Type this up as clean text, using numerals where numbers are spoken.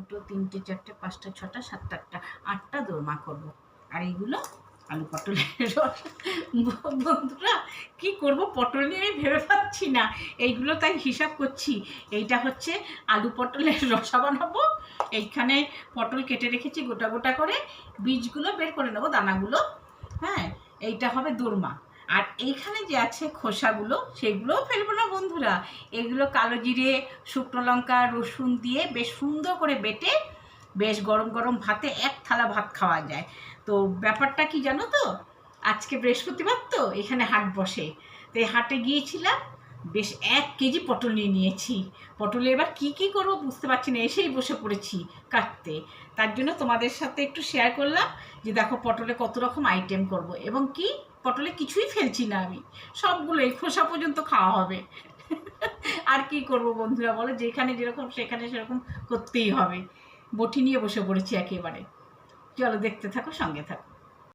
দুটো তিনটে চারটে পাঁচটা ছটা সাতটা আটটা, 8টা দোরমা করব। আর এইগুলো আলু পটলের রস। বন্ধুরা কি করব, পটল নিয়ে আমি ভেবে পাচ্ছি না। এইগুলো তাই হিসাব করছি। এইটা হচ্ছে আলু পটলের রসা বানাবো। এইখানে পটল কেটে রেখেছি গোটা গোটা করে, বীজগুলো বের করে নেবো, দানাগুলো। হ্যাঁ, এইটা হবে দোরমা। আর এইখানে যে আছে খোসাগুলো, সেগুলোও ফেলবো না বন্ধুরা। এগুলো কালো জিরে, শুকনো লঙ্কা, রসুন দিয়ে বেশ সুন্দর করে বেটে বেশ গরম গরম ভাতে 1 থালা ভাত খাওয়া যায়। তো ব্যাপারটা কি জানো তো, আজকে বৃহস্পতিবার তো এখানে হাট বসে, তো এই হাটে গিয়েছিলাম, বেশ 1 কেজি পটল নিয়ে নিয়েছি। পটলে এবার কি কি করব বুঝতে পারছি না, এসেই বসে পড়েছি কাটতে। তার জন্য তোমাদের সাথে একটু শেয়ার করলাম যে দেখো পটলে কত রকম আইটেম করব, এবং কি পটলে কিছুই ফেলছি না আমি, সবগুলোই খোসা পর্যন্ত খাওয়া হবে। আর কি করব বন্ধুরা বলো, যেখানে যেরকম সেখানে সেরকম করতেই হবে। বটি নিয়ে বসে পড়েছি একেবারে। চলো দেখতে থাকো, সঙ্গে থাকো।